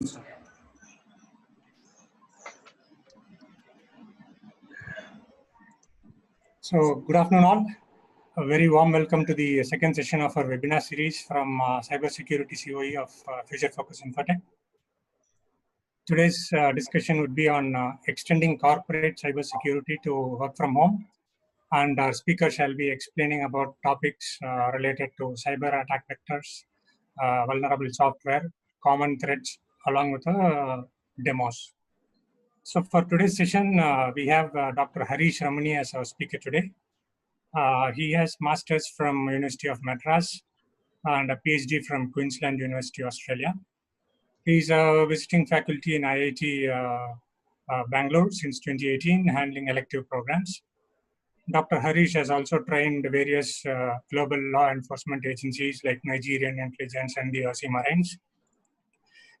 So, good afternoon all. A very warm welcome to the second session of our webinar series from Cybersecurity COE of Future Focus Infotech. Today's discussion would be on extending corporate cybersecurity to work from home. And our speaker shall be explaining about topics related to cyber attack vectors, vulnerable software, common threats, along with demos. So for today's session, we have Dr. Harish Ramani as our speaker today. He has master's from University of Madras and a PhD from Queensland University, Australia. He's a visiting faculty in IIT Bangalore since 2018, handling elective programs. Dr. Harish has also trained various global law enforcement agencies like Nigerian intelligence and the Aussie Marines.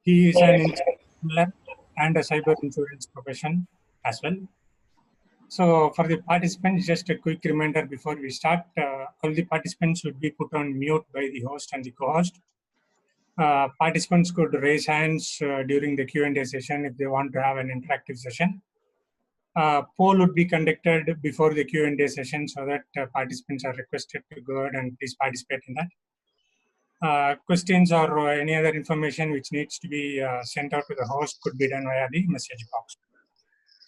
He is an insurance and a cyber insurance profession as well. So for the participants, just a quick reminder before we start, all the participants would be put on mute by the host and the co-host. Participants could raise hands during the Q&A session if they want to have an interactive session. Poll would be conducted before the Q&A session so that participants are requested to go ahead and please participate in that. Questions or any other information which needs to be sent out to the host could be done via the message box.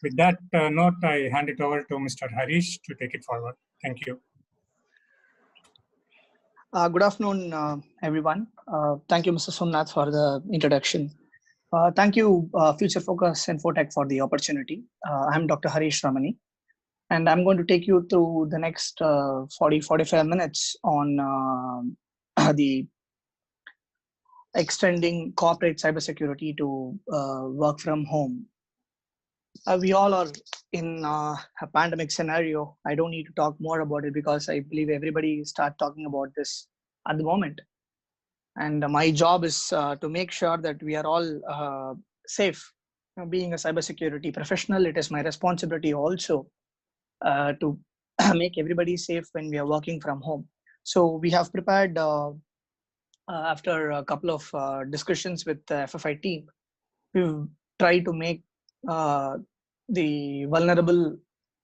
With that note, I hand it over to Mr. Harish to take it forward. Thank you. Good afternoon, everyone. Thank you, Mr. Somnath, for the introduction. Thank you, Future Focus Infotech, for the opportunity. I'm Dr. Harish Ramani, and I'm going to take you through the next 40-45 minutes on the extending corporate cybersecurity to work from home. We all are in a pandemic scenario. I don't need to talk more about it because I believe everybody start talking about this at the moment. And my job is to make sure that we are all safe. Being a cybersecurity professional, it is my responsibility also to make everybody safe when we are working from home. So we have prepared, after a couple of discussions with the FFI team, we've tried to make the vulnerable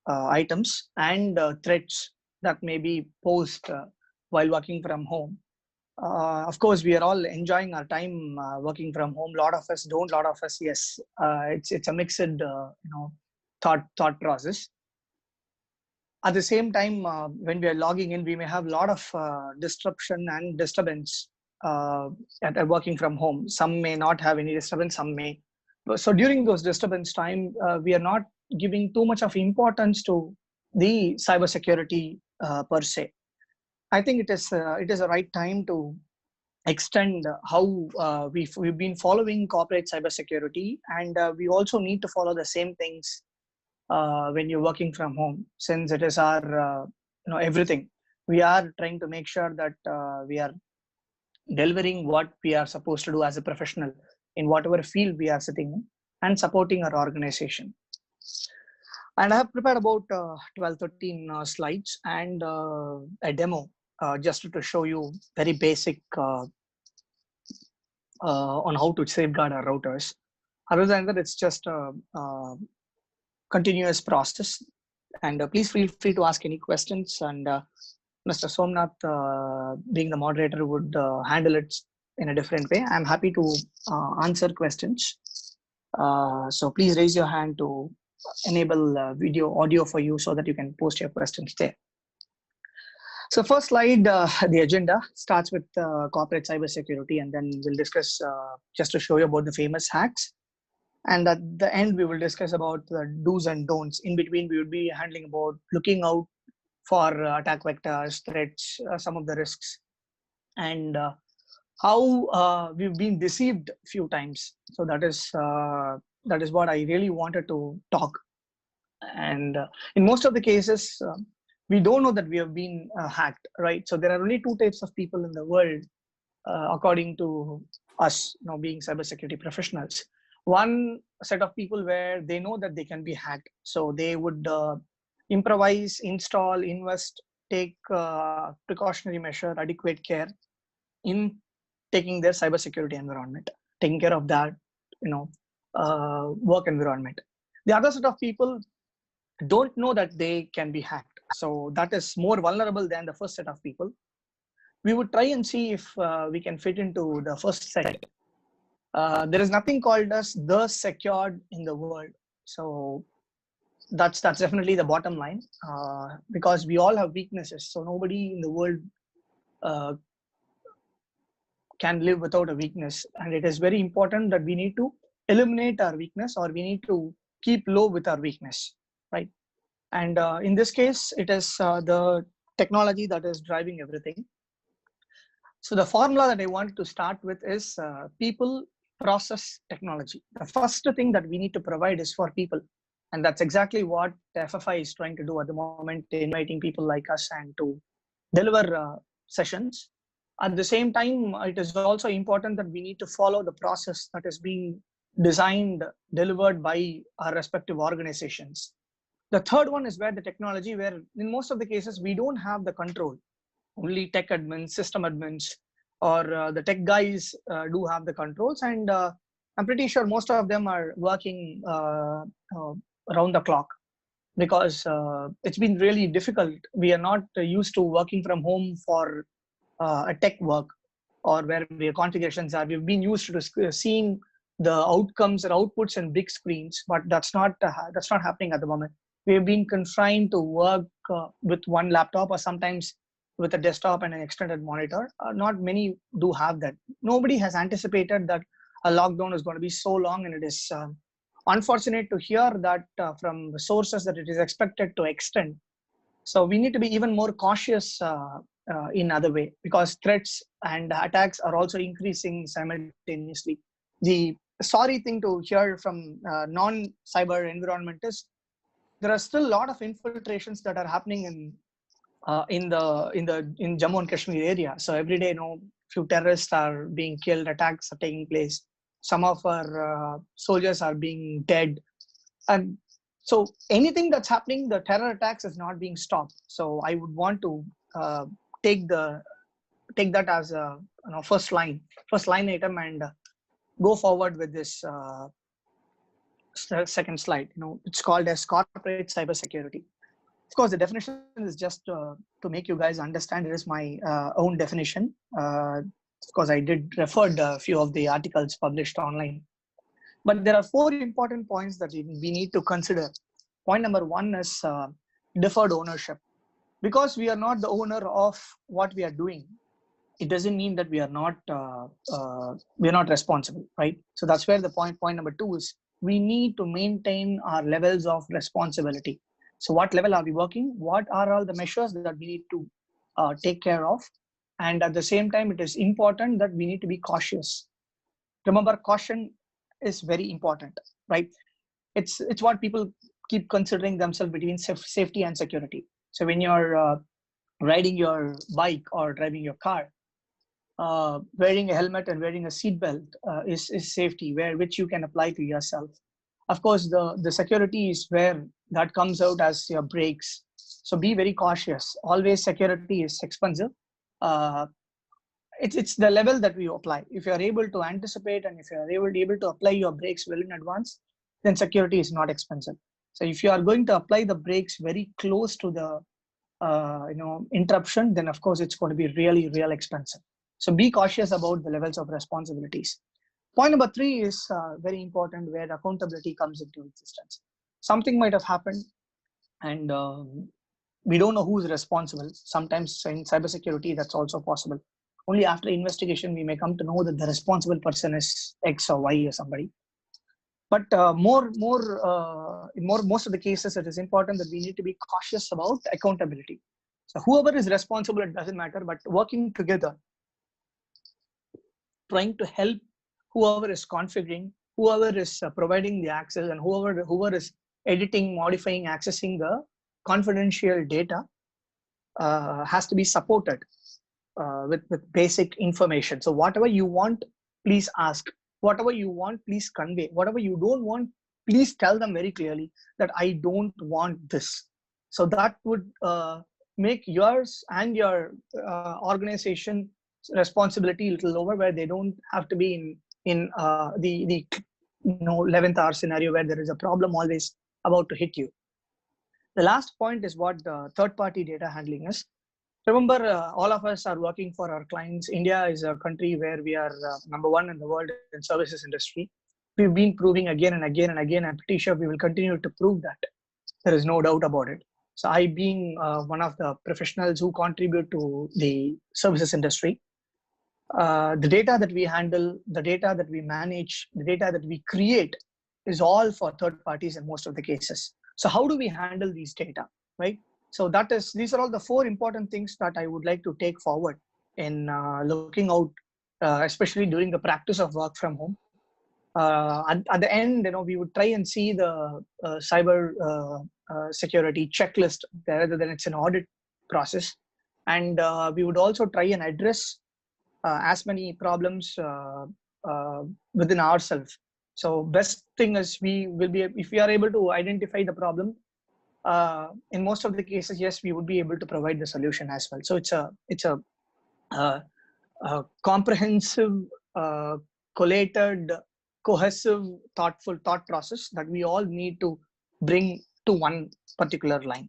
items and threats that may be posed while working from home. Of course, we are all enjoying our time working from home. A lot of us don't, a lot of us, yes. It's a mixed thought process. At the same time, when we are logging in, we may have a lot of disruption and disturbance at working from home. Some may not have any disturbance, some may. So during those disturbance time, we are not giving too much of importance to the cybersecurity per se. I think it is a right time to extend how we've been following corporate cybersecurity, and we also need to follow the same things when you're working from home, since it is our everything. We are trying to make sure that we are delivering what we are supposed to do as a professional in whatever field we are sitting in and supporting our organization. And I have prepared about 12-13 slides and a demo just to show you very basic on how to safeguard our routers. Other than that, it's just a continuous process. And please feel free to ask any questions. And Mr. Somnath, being the moderator, would handle it in a different way. I'm happy to answer questions. So please raise your hand to enable video audio for you so that you can post your questions there. So first slide, the agenda starts with corporate cybersecurity, and then we'll discuss just to show you about the famous hacks. And at the end, we will discuss about the do's and don'ts. In between, we will be handling about looking out for attack vectors, threats, some of the risks, and how we've been deceived a few times. So that is what I really wanted to talk. And in most of the cases, we don't know that we have been hacked, right? So there are only two types of people in the world, according to us, being cybersecurity professionals. One set of people where they know that they can be hacked, so they would improvise, install, invest, take precautionary measure, adequate care in taking their cybersecurity environment, taking care of that work environment. The other set of people don't know that they can be hacked. So that is more vulnerable than the first set of people. We would try and see if we can fit into the first set. There is nothing called as the secured in the world. So that's definitely the bottom line, because we all have weaknesses. So nobody in the world can live without a weakness, and it is very important that we need to eliminate our weakness, or we need to keep low with our weakness, right? And in this case, it is the technology that is driving everything. So the formula that I want to start with is people, process, technology. The first thing that we need to provide is for people. And that's exactly what FFI is trying to do at the moment, inviting people like us and to deliver sessions. At the same time, it is also important that we need to follow the process that is being designed, delivered by our respective organizations. The third one is where the technology, where in most of the cases, we don't have the control. Only tech admins, system admins, or the tech guys do have the controls. And I'm pretty sure most of them are working around the clock, because it's been really difficult. We are not used to working from home for a tech work, or where the configurations are. We've been used to seeing the outcomes and outputs in big screens, but that's not happening at the moment. We've been confined to work with one laptop, or sometimes with a desktop and an extended monitor. Not many do have that. Nobody has anticipated that a lockdown is going to be so long, and it is unfortunate to hear that from the sources that it is expected to extend. So we need to be even more cautious in other way, because threats and attacks are also increasing simultaneously. The sorry thing to hear from non-cyber environment is there are still a lot of infiltrations that are happening in Jammu and Kashmir area. So every day, few terrorists are being killed, attacks are taking place. Some of our soldiers are being dead, and so anything that's happening, the terror attacks is not being stopped. So I would want to take that as a first line item, and go forward with this second slide. It's called as corporate cybersecurity. Of course, the definition is just to make you guys understand. It is my own definition. Of course, I did refer a few of the articles published online. But there are 4 important points that we need to consider. Point number 1 is deferred ownership. Because we are not the owner of what we are doing, it doesn't mean that we are not responsible, right? So that's where the point number 2 is. We need to maintain our levels of responsibility. So what level are we working? What are all the measures that we need to take care of? And at the same time, it is important that we need to be cautious. Remember, caution is very important, right? It's what people keep considering themselves between safety and security. So when you're riding your bike or driving your car, wearing a helmet and wearing a seatbelt is safety, which you can apply to yourself. Of course, the security is where that comes out as your brakes. So be very cautious. Always, security is expensive. It's the level that we apply. If you are able to anticipate, and if you are able to apply your brakes well in advance, then security is not expensive. So if you are going to apply the brakes very close to the interruption, then of course it's going to be really, real expensive. So be cautious about the levels of responsibilities. Point number 3 is very important, where accountability comes into existence. Something might have happened, and we don't know who's responsible. Sometimes in cybersecurity, that's also possible. Only after investigation, we may come to know that the responsible person is X or Y or somebody. But in most of the cases, it is important that we need to be cautious about accountability. So whoever is responsible, it doesn't matter, but working together, trying to help whoever is configuring, whoever is providing the access, and whoever is editing, modifying, accessing the confidential data has to be supported with basic information. So whatever you want, please ask. Whatever you want, please convey. Whatever you don't want, please tell them very clearly that I don't want this. So that would make yours and your organization responsibility a little lower, where they don't have to be in the 11th hour scenario where there is a problem always about to hit you. The last point is what third-party data handling is. Remember, all of us are working for our clients. India is a country where we are number one in the world in services industry. We've been proving again and again and again. I'm pretty sure we will continue to prove that. There is no doubt about it. So I, being one of the professionals who contribute to the services industry, the data that we handle, the data that we manage, the data that we create is all for third parties in most of the cases. So how do we handle these data, right? So these are all the 4 important things that I would like to take forward in looking out, especially during the practice of work from home. At the end, we would try and see the cyber security checklist rather than it's an audit process. And we would also try and address as many problems within ourselves. So best thing is if we are able to identify the problem, in most of the cases, yes, we would be able to provide the solution as well. So it's a comprehensive, collated, cohesive, thoughtful thought process that we all need to bring to one particular line.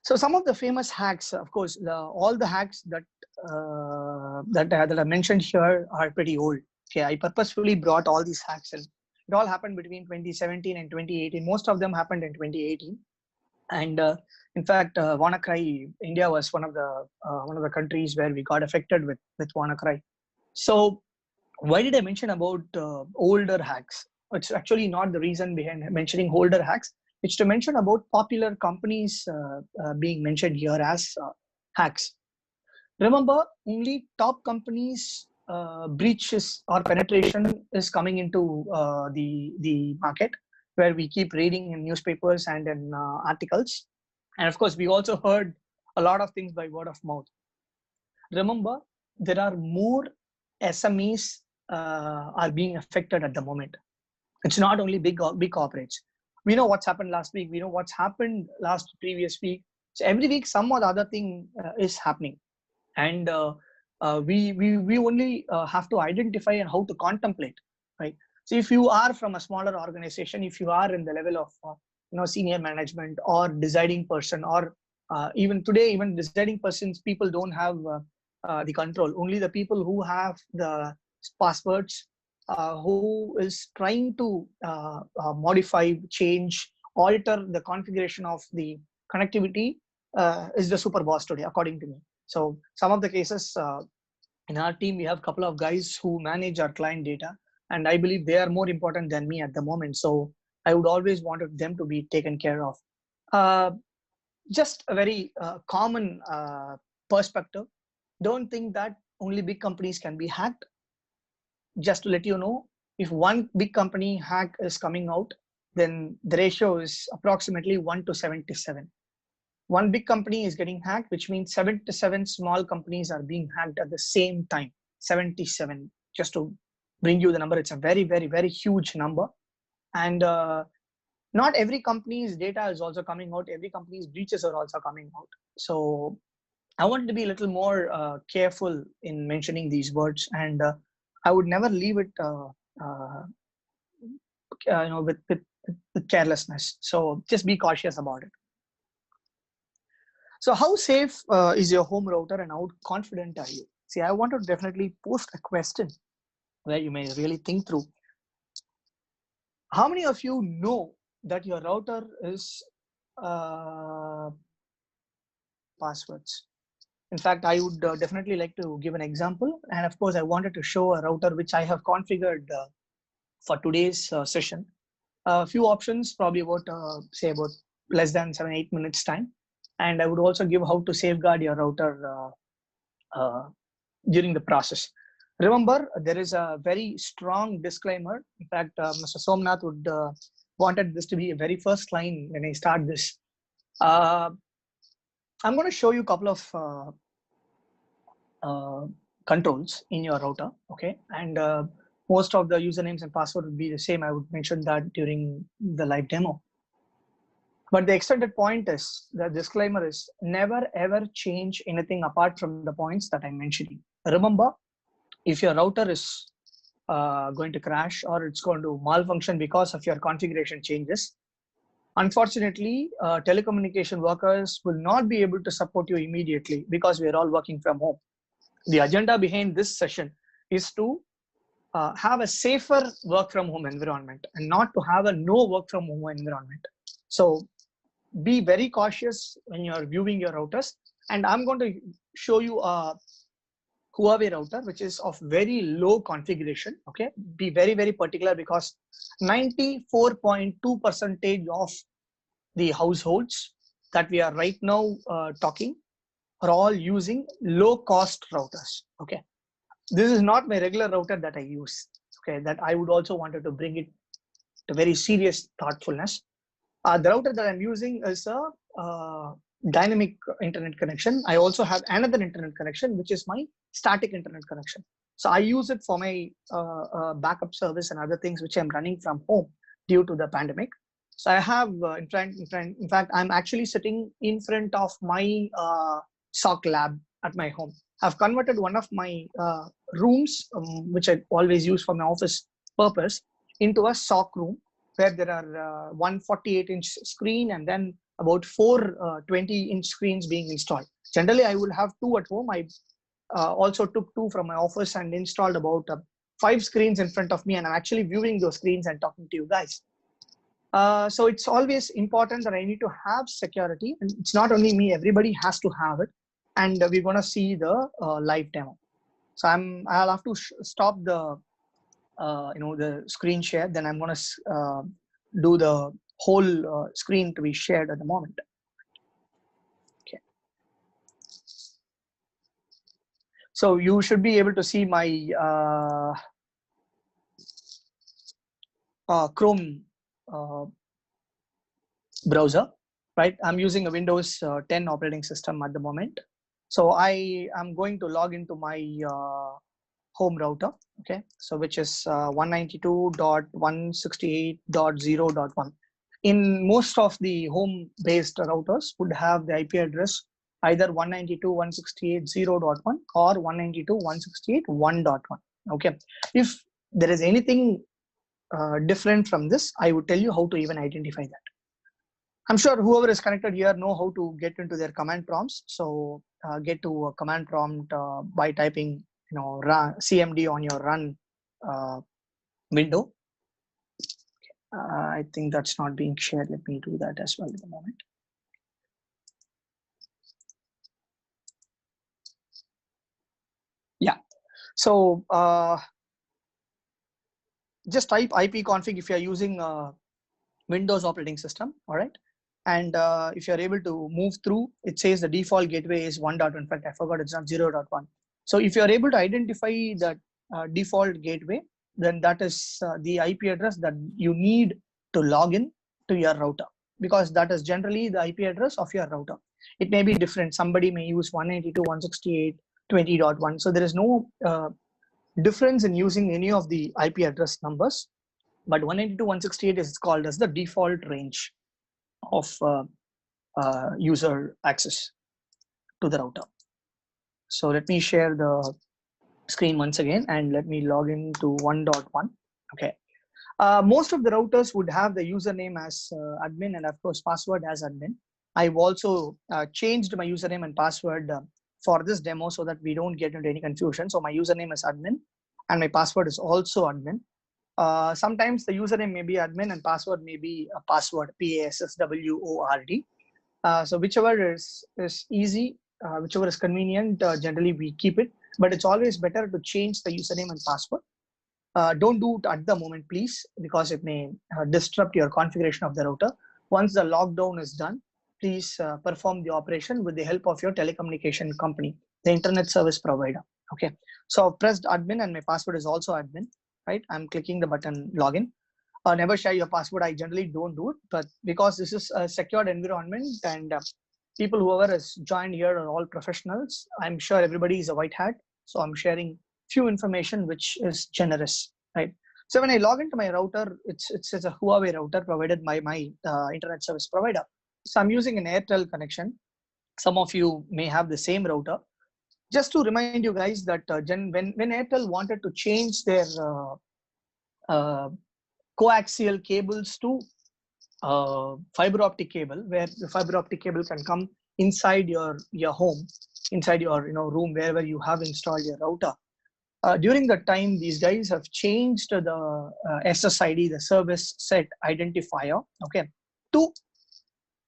So some of the famous hacks, of course, all the hacks that are mentioned here are pretty old. Okay, I purposefully brought all these hacks in. It all happened between 2017 and 2018. Most of them happened in 2018. And in fact, WannaCry, India was one of the countries where we got affected with WannaCry. So why did I mention about older hacks? It's actually not the reason behind mentioning older hacks. It's to mention about popular companies being mentioned here as hacks. Remember, only top companies breaches or penetration is coming into the market, where we keep reading in newspapers and in articles. And of course, we also heard a lot of things by word of mouth. Remember, there are more SMEs are being affected at the moment. It's not only big corporates. We know what's happened last week. We know what's happened previous week. So every week, some or the other thing is happening. And we only have to identify and how to contemplate, right? So if you are from a smaller organization, if you are in the level of senior management or deciding person, or even today, even deciding persons, people don't have the control. Only the people who have the passwords, who is trying to modify, change, alter the configuration of the connectivity is the super boss today, according to me. So some of the cases in our team, we have a couple of guys who manage our client data, and I believe they are more important than me at the moment. So I would always want them to be taken care of. Just a very common perspective. Don't think that only big companies can be hacked. Just to let you know, if one big company hack is coming out, then the ratio is approximately 1 to 77. One big company is getting hacked, which means 77 small companies are being hacked at the same time. 77. Just to bring you the number, it's a very, very, very huge number. And not every company's data is also coming out. Every company's breaches are also coming out. So I wanted to be a little more careful in mentioning these words, and I would never leave it with carelessness. So just be cautious about it. So how safe is your home router, and how confident are you? See, I want to definitely post a question where you may really think through. How many of you know that your router is passwords? In fact, I would definitely like to give an example. And of course, I wanted to show a router which I have configured for today's session. A few options, probably about less than 7-8 minutes time. And I would also give how to safeguard your router during the process. Remember, there is a very strong disclaimer. In fact, Mr. Somnath would wanted this to be a very first line when I start this. I'm going to show you a couple of controls in your router, okay? And most of the usernames and password would be the same. I would mention that during the live demo. But the extended point is, the disclaimer is, never ever change anything apart from the points that I'm mentioning. Remember, if your router is going to crash or it's going to malfunction because of your configuration changes. Unfortunately, telecommunication workers will not be able to support you immediately because we are all working from home. The agenda behind this session is to have a safer work from home environment and not to have a no work from home environment. So be very cautious when you are viewing your routers. And I'm going to show you a Huawei router, which is of very low configuration. Okay, be very, very particular because 94.2% of the households that we are right now talking are all using low cost routers. Okay, this is not my regular router that I use. Okay, that I would also wanted to bring it to very serious thoughtfulness. The router that I'm using is a dynamic internet connection. I also have another internet connection, which is my static internet connection. So I use it for my backup service and other things which I'm running from home due to the pandemic. So I have, in fact, I'm actually sitting in front of my SOC lab at my home. I've converted one of my rooms, which I always use for my office purpose, into a SOC room where there are 148-inch screen and then about 4 20-inch screens being installed. Generally, I will have 2 at home. I also took 2 from my office and installed about 5 screens in front of me, and I'm actually viewing those screens and talking to you guys. So it's always important that I need to have security, and it's not only me, everybody has to have it. And we're going to see the live demo. So I'll have to stop the the screen share. Then I'm going to do the whole screen to be shared at the moment. Okay. So you should be able to see my Chrome browser, right? I'm using a Windows 10 operating system at the moment. So I am going to log into my home router, okay? So which is 192.168.0.1. In most of the home-based routers would have the IP address either 192.168.0.1 or 192.168.1.1, okay? If there is anything different from this, I would tell you how to even identify that. I'm sure whoever is connected here know how to get into their command prompts. So get to a command prompt by typing run cmd on your run window. I think that's not being shared. Let me do that as well at the moment. Yeah. So just type ipconfig if you're using Windows operating system. All right. And if you're able to move through, it says the default gateway is 1.1. In fact, I forgot it's not 0.1. So if you're able to identify that default gateway, then that is the IP address that you need to log in to your router, because that is generally the IP address of your router. It may be different. Somebody may use 192.168.20.1. So there is no difference in using any of the IP address numbers, but 192.168 is called as the default range of user access to the router. So let me share the screen once again and let me log into 1.1. Okay. Most of the routers would have the username as admin and of course password as admin. I've also changed my username and password for this demo so that we don't get into any confusion. So my username is admin and my password is also admin. Sometimes the username may be admin and password may be a password, PASSWORD. So whichever is easy, whichever is convenient, generally we keep it. But it's always better to change the username and password. Don't do it at the moment, please, because it may disrupt your configuration of the router. Once the lockdown is done, please perform the operation with the help of your telecommunication company, the internet service provider. Okay. So I've pressed admin and my password is also admin, right? I'm clicking the button login. Never share your password. I generally don't do it, but because this is a secured environment and people whoever has joined here are all professionals, I'm sure everybody is a white hat. So I'm sharing few information which is generous, right? So when I log into my router, it's a Huawei router provided by my internet service provider. So I'm using an Airtel connection. Some of you may have the same router. Just to remind you guys that when Airtel wanted to change their coaxial cables to fiber optic cable, where the fiber optic cable can come inside your home, inside your room, wherever you have installed your router. During the time, these guys have changed the SSID, the service set identifier, okay, to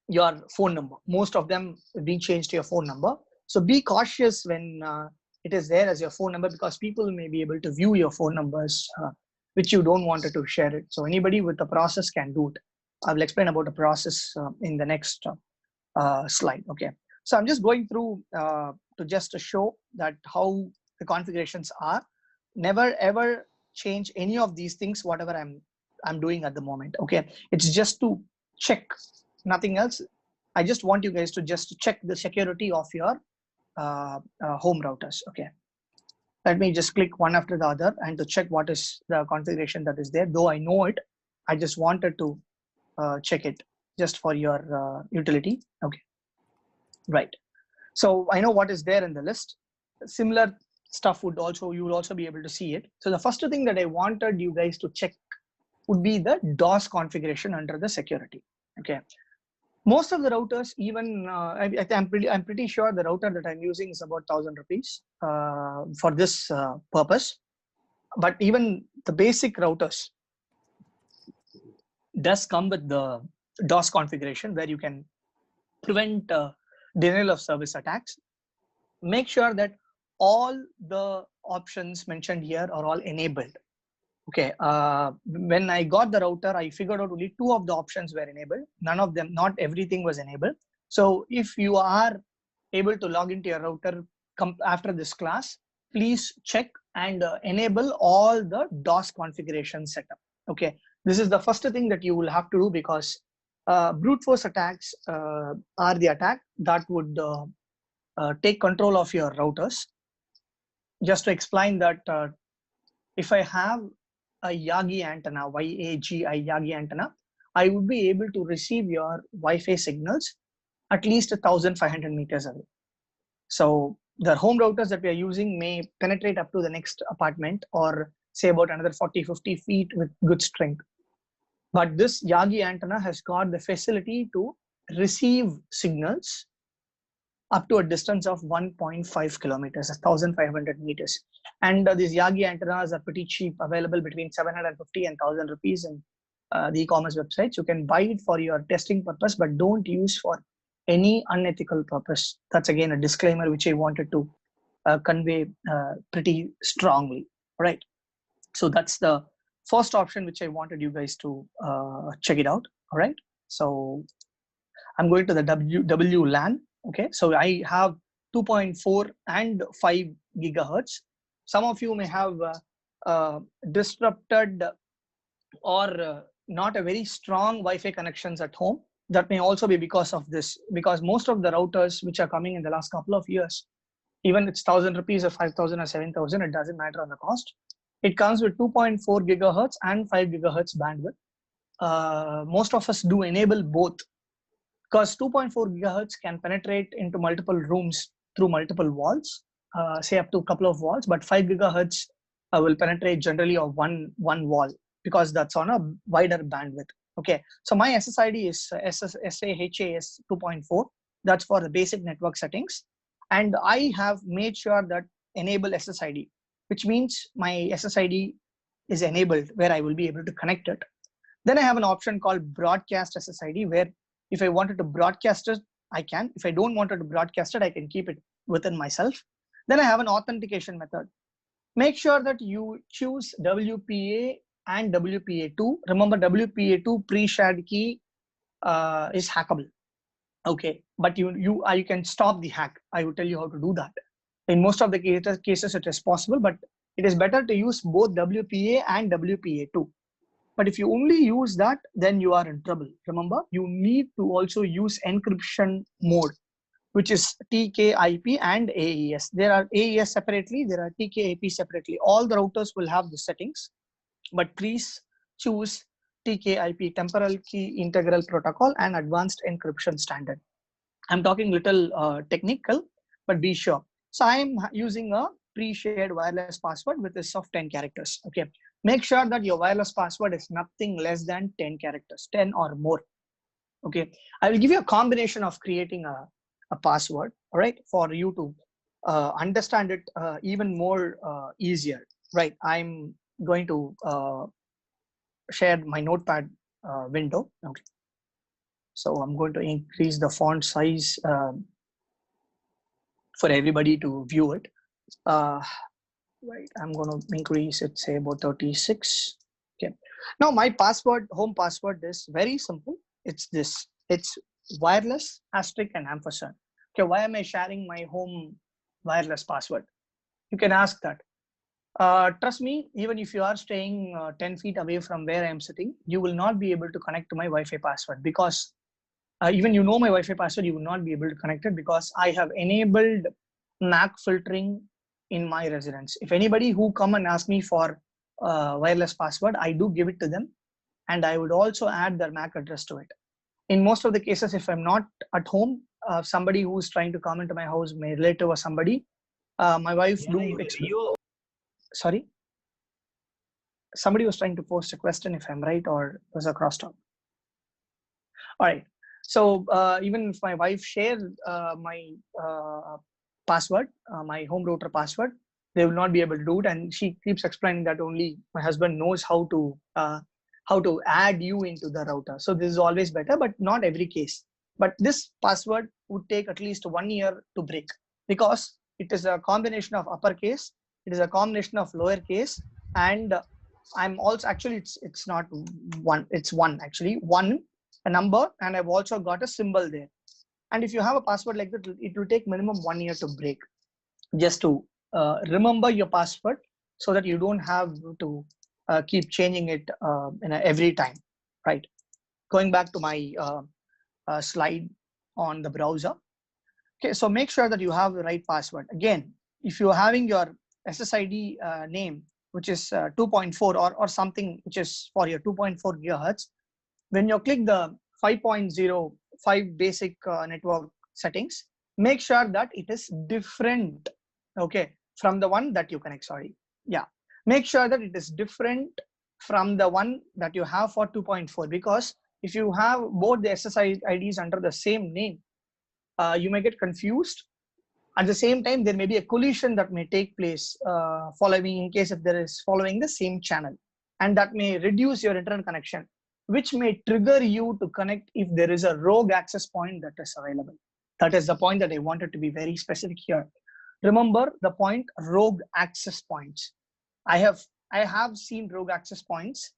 your phone number. Most of them being changed to your phone number. So be cautious when it is there as your phone number, because people may be able to view your phone numbers, which you don't want to share it. So anybody with the process can do it. I will explain about the process in the next slide. Okay. So I'm just going through to just to show that how the configurations are. Never ever change any of these things, whatever I'm doing at the moment. Okay. It's just to check, nothing else. I just want you guys to just check the security of your home routers. Okay. Let me just click one after the other and to check what is the configuration that is there. Though I know it, I just wanted to check it just for your utility. Okay. Right. So I know what is there in the list. Similar stuff you will also be able to see it. So the first thing that I wanted you guys to check would be the DOS configuration under the security. Okay. Most of the routers, even I'm pretty sure the router that I'm using is about 1,000 rupees for this purpose. But even the basic routers does come with the DOS configuration, where you can prevent denial of service attacks. Make sure that all the options mentioned here are all enabled. Okay, when I got the router, I figured out only 2 of the options were enabled. None of them, not everything was enabled. So if you are able to log into your router after this class, please check and enable all the DOS configuration setup. Okay, this is the first thing that you will have to do, because brute force attacks are the attack that would take control of your routers. Just to explain that, if I have a Yagi antenna, YAGI Yagi antenna, I would be able to receive your Wi-Fi signals at least 1,500 meters away. So the home routers that we are using may penetrate up to the next apartment, or say about another 40-50 feet with good strength. But this Yagi antenna has got the facility to receive signals up to a distance of 1.5 kilometers, 1,500 meters. And these Yagi antennas are pretty cheap, available between 750 and 1,000 rupees in the e-commerce websites. You can buy it for your testing purpose, but don't use for any unethical purpose. That's again a disclaimer which I wanted to convey pretty strongly. All right. So that's the first option which I wanted you guys to check it out. All right. So I'm going to the WLAN. Okay, so I have 2.4 and 5 gigahertz. Some of you may have disrupted or not a very strong Wi-Fi connections at home. That may also be because of this, because most of the routers which are coming in the last couple of years, even it's 1,000 rupees or 5,000 or 7,000, it doesn't matter on the cost. It comes with 2.4 gigahertz and 5 gigahertz bandwidth. Most of us do enable both, because 2.4 gigahertz can penetrate into multiple rooms through multiple walls, say up to a couple of walls, but 5 gigahertz will penetrate generally on one wall, because that's on a wider bandwidth. Okay, so my SSID is SAHAS 2.4. That's for the basic network settings. And I have made sure that enable SSID, which means my SSID is enabled where I will be able to connect it. Then I have an option called broadcast SSID, where if I wanted to broadcast it, I can. If I don't want to broadcast it, I can keep it within myself. Then I have an authentication method. Make sure that you choose WPA and WPA2. Remember, WPA2 pre-shared key is hackable. Okay, but you can stop the hack. I will tell you how to do that. In most of the cases, it is possible, but it is better to use both WPA and WPA2. But if you only use that, then you are in trouble. Remember, you need to also use encryption mode, which is TKIP and AES. There are AES separately, there are TKIP separately. All the routers will have the settings, but please choose TKIP, Temporal Key Integral Protocol, and Advanced Encryption Standard. I'm talking little technical, but be sure. So I'm using a pre-shared wireless password with this of 10 characters. Okay. Make sure that your wireless password is nothing less than 10 characters, 10 or more. Okay. I will give you a combination of creating a password, all right, for you to understand it even more easier, right? I'm going to share my notepad window. Okay. So I'm going to increase the font size for everybody to view it. Right, I'm going to increase it, say about 36. Okay. Now my password, home password is very simple. It's this. It's wireless asterisk and ampersand. Okay, why am I sharing my home wireless password? You can ask that. Trust me, even if you are staying 10 feet away from where I'm sitting, you will not be able to connect to my Wi-Fi password, because even you know my Wi-Fi password, you will not be able to connect it, because I have enabled MAC filtering in my residence. If anybody who come and ask me for wireless password, I do give it to them, and I would also add their MAC address to it. In most of the cases, if I'm not at home, somebody who's trying to come into my house, my relative or somebody, my wife sorry, somebody was trying to post a question, if I'm right, or was a crosstalk. All right. So even if my wife shares my password, my home router password, they will not be able to do it. And she keeps explaining that only my husband knows how to add you into the router. So this is always better, but not every case. But this password would take at least 1 year to break, because it is a combination of uppercase, it is a combination of lowercase, and I'm also actually it's not one, it's one actually one, a number, and I've also got a symbol there. And if you have a password like that, it will take minimum 1 year to break, just to remember your password, so that you don't have to keep changing it every time, right? Going back to my slide on the browser. Okay, so make sure that you have the right password. Again, if you're having your SSID name, which is 2.4 or something which is for your 2.4 gigahertz, when you click the 5.05 basic network settings, make sure that it is different, okay, from the one that you connect. Sorry, yeah, make sure that it is different from the one that you have for 2.4, because if you have both the SSIDs under the same name, you may get confused. At the same time, there may be a collision that may take place following, in case if there is following the same channel, and that may reduce your internet connection, which may trigger you to connect if there is a rogue access point that is available. That is the point that I wanted to be very specific here. Remember the point, rogue access points. I have seen rogue access points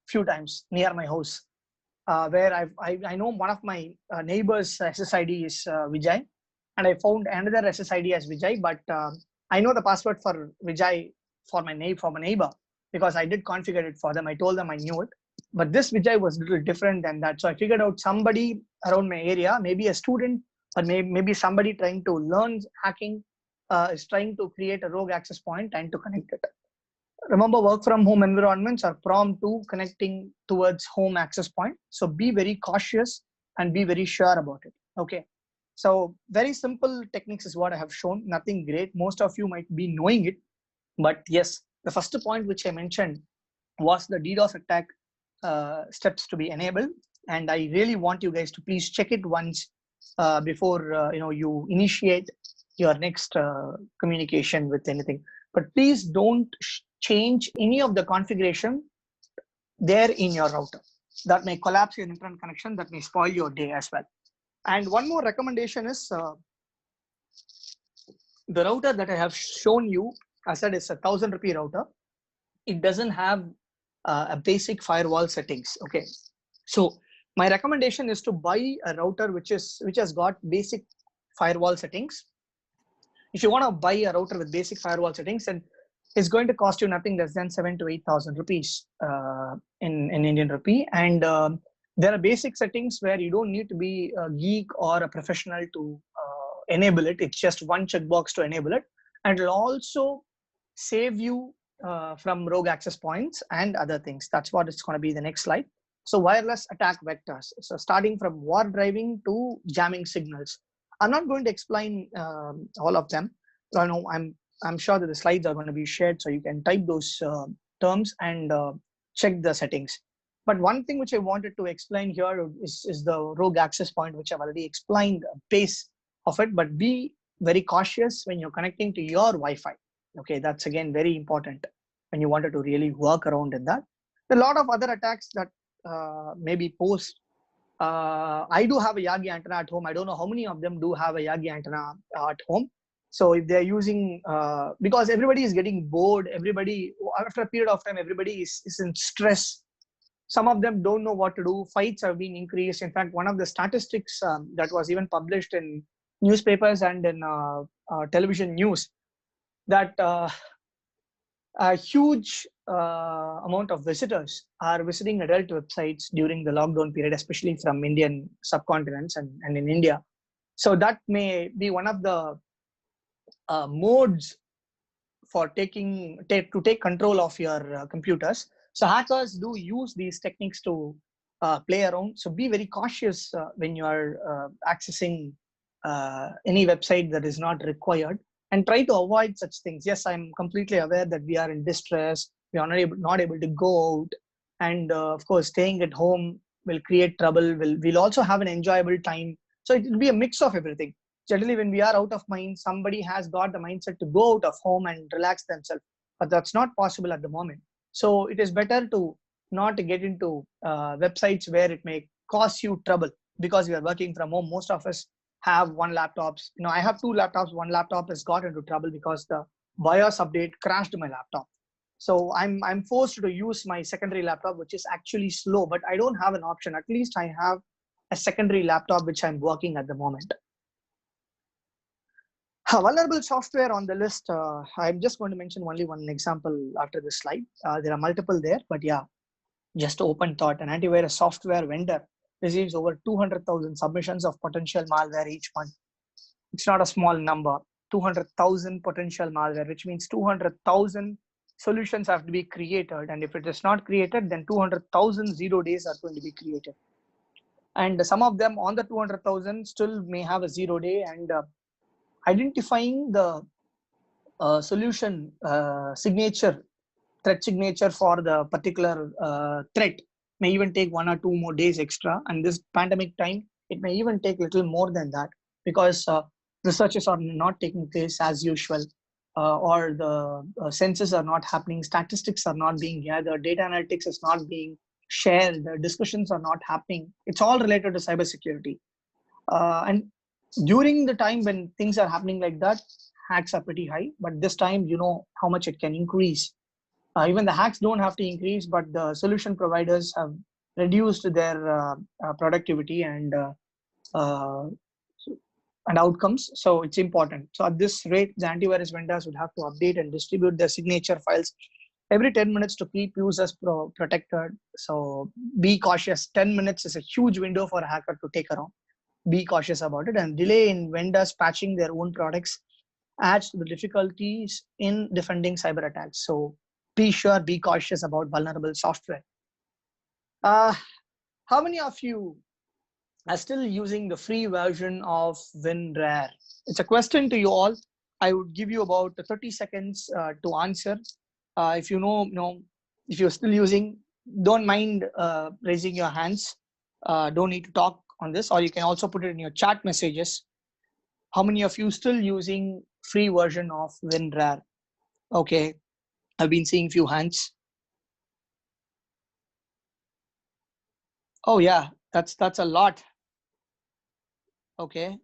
few times near my house, where I know one of my neighbors' SSID is Vijay, and I found another SSID as Vijay, but I know the password for Vijay for my neighbor, because I did configure it for them. I told them I knew it, but this Vijay was a little different than that. So I figured out somebody around my area, maybe a student, or maybe somebody trying to learn hacking, is trying to create a rogue access point and to connect it. Remember, work from home environments are prone to connecting towards home access point. So be very cautious and be very sure about it. Okay. So very simple techniques is what I have shown. Nothing great. Most of you might be knowing it, but yes, the first point which I mentioned was the DDoS attack steps to be enabled. And I really want you guys to please check it once before you initiate your next communication with anything. But please don't change any of the configuration there in your router. That may collapse your internet connection, that may spoil your day as well. And one more recommendation is the router that I have shown you, I said it's a 1,000 rupee router. It doesn't have a basic firewall settings. Okay, so my recommendation is to buy a router which has got basic firewall settings. If you want to buy a router with basic firewall settings, and it's going to cost you nothing less than 7,000 to 8,000 rupees in Indian rupee. And there are basic settings where you don't need to be a geek or a professional to enable it. It's just one checkbox to enable it, and it'll also save you from rogue access points and other things. That's what it's going to be the next slide. So wireless attack vectors. So starting from war driving to jamming signals. I'm not going to explain all of them. I know I'm sure that the slides are going to be shared, so you can type those terms and check the settings. But one thing which I wanted to explain here is the rogue access point, which I've already explained a base of it. But be very cautious when you're connecting to your Wi-Fi. Okay, that's again very important when you wanted to really work around in that. A lot of other attacks that may be posed. I do have a Yagi antenna at home. I don't know how many of them do have a Yagi antenna at home. So if they're using, because everybody is getting bored, everybody, after a period of time, everybody is in stress. Some of them don't know what to do. Fights have been increased. In fact, one of the statistics that was even published in newspapers and in television news, that a huge amount of visitors are visiting adult websites during the lockdown period, especially from Indian subcontinents and in India. So that may be one of the modes for to take control of your computers. So hackers do use these techniques to play around. So be very cautious when you are accessing any website that is not required, and try to avoid such things. Yes, I'm completely aware that we are in distress. We are not able to go out, and of course, staying at home will create trouble. We'll also have an enjoyable time. So it will be a mix of everything. Generally, when we are out of mind, somebody has got the mindset to go out of home and relax themselves, but that's not possible at the moment. So it is better to not get into websites where it may cause you trouble, because we are working from home. Most of us have one laptops. I have two laptops. One laptop has got into trouble because the BIOS update crashed my laptop. So I'm forced to use my secondary laptop, which is actually slow, but I don't have an option. At least I have a secondary laptop which I'm working at the moment. Vulnerable software on the list. I'm just going to mention only one example after this slide. There are multiple there, but yeah, just open thought. An antivirus software vendor receives over 200,000 submissions of potential malware each month. It's not a small number. 200,000 potential malware, which means 200,000 solutions have to be created. And if it is not created, then 200,000 0 days are going to be created. And some of them on the 200,000 still may have a 0 day, and identifying the solution signature, threat signature for the particular threat may even take 1 or 2 more days extra. And this pandemic time, it may even take a little more than that, because researches are not taking place as usual, or the census are not happening, statistics are not being gathered, data analytics is not being shared, the discussions are not happening. It's all related to cybersecurity. And during the time when things are happening like that, hacks are pretty high, but this time you know how much it can increase. Even the hacks don't have to increase, but the solution providers have reduced their productivity and outcomes. So it's important. So at this rate, the antivirus vendors would have to update and distribute their signature files every 10 minutes to keep users protected. So be cautious. 10 minutes is a huge window for a hacker to take around. Be cautious about it. And delay in vendors patching their own products adds to the difficulties in defending cyber attacks. So be cautious about vulnerable software. How many of you are still using the free version of WinRAR? It's a question to you all. I would give you about 30 seconds to answer. If you know, if you're still using, don't mind raising your hands. Don't need to talk on this, or you can also put it in your chat messages. How many of you still using free version of WinRAR? Okay, I've been seeing few hands. Oh yeah, that's a lot. Okay.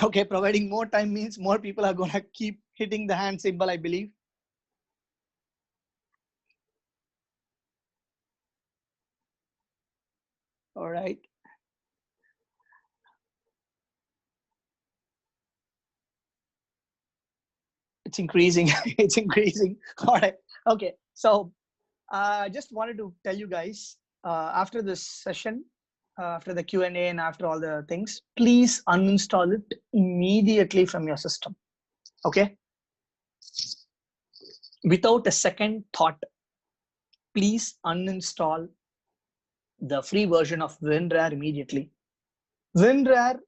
Okay, providing more time means more people are gonna keep hitting the hand symbol, I believe. All right. It's increasing. It's increasing. All right. Okay. So I just wanted to tell you guys, after this session, after the Q&A and after all the things, please uninstall it immediately from your system. Okay. Without a second thought, please uninstall the free version of WinRAR immediately. WinRAR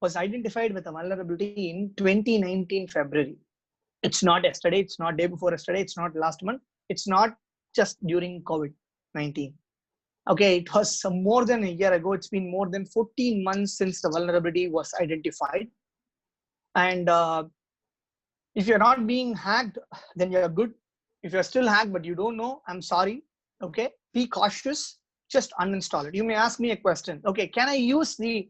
was identified with a vulnerability in 2019 February. It's not yesterday, it's not day before yesterday, it's not last month, it's not just during COVID-19. Okay, it was more than a year ago. It's been more than 14 months since the vulnerability was identified. And if you're not being hacked, then you're good. If you're still hacked but you don't know, I'm sorry. Okay, be cautious. Just uninstall it. You may ask me a question. Okay, can I use the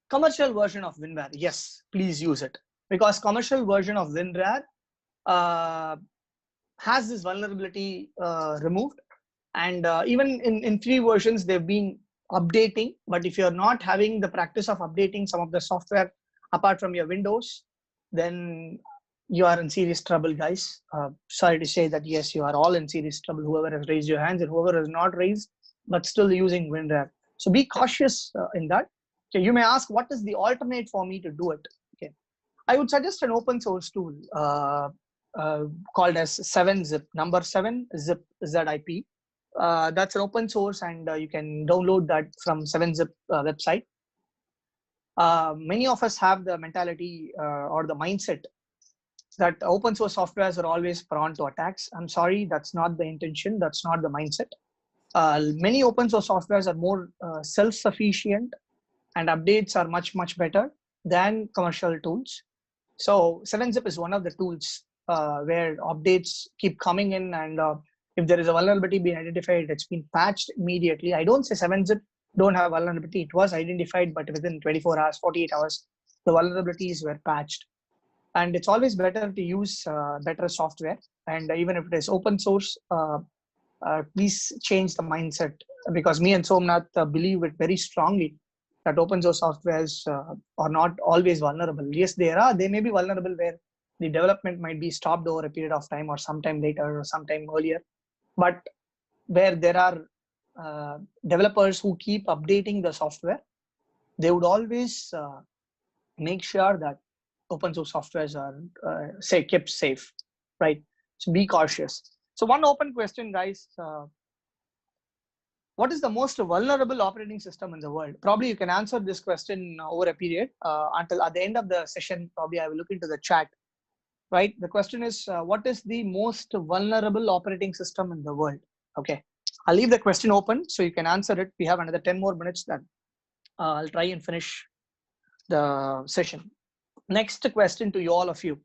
commercial version of WinRAR? Yes, please use it, because commercial version of WinRAR has this vulnerability removed, and even in free versions they've been updating. But if you're not having the practice of updating some of the software apart from your Windows, then you are in serious trouble, guys. Sorry to say that, yes, you are all in serious trouble, whoever has raised your hands and whoever has not raised but still using WinRAR. So be cautious in that. Okay, you may ask, what is the alternate for me to do it? Okay, I would suggest an open source tool called as 7-zip, number 7-zip ZIP. That's an open source, and you can download that from 7-zip website. Many of us have the mentality or the mindset that open source softwares are always prone to attacks. I'm sorry, that's not the intention, that's not the mindset. Many open source softwares are more self-sufficient, and updates are much better than commercial tools. So 7-zip is one of the tools where updates keep coming in, and if there is a vulnerability being identified, it's been patched immediately. I don't say 7-zip don't have vulnerability. It was identified, but within 24 hours, 48 hours, the vulnerabilities were patched. And it's always better to use better software. And even if it is open source, please change the mindset, because me and Somnath believe it very strongly that open source softwares are not always vulnerable. Yes, they may be vulnerable where the development might be stopped over a period of time, or sometime later or sometime earlier. But where there are developers who keep updating the software, they would always make sure that open source softwares are kept safe, right? So be cautious. So one open question, guys. What is the most vulnerable operating system in the world? Probably you can answer this question over a period until at the end of the session. Probably I will look into the chat, right? The question is, what is the most vulnerable operating system in the world? Okay, I'll leave the question open so you can answer it. We have another 10 more minutes, then I'll try and finish the session. Next question to all of you.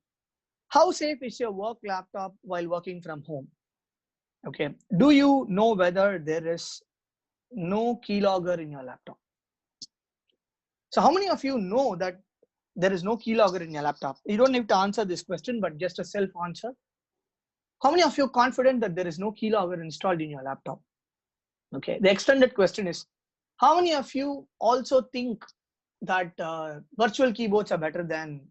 How safe is your work laptop while working from home? Okay, do you know whether there is no keylogger in your laptop? So how many of you know that there is no keylogger in your laptop? You don't need to answer this question, but just a self answer. How many of you are confident that there is no keylogger installed in your laptop? Okay, the extended question is, how many of you also think that virtual keyboards are better than,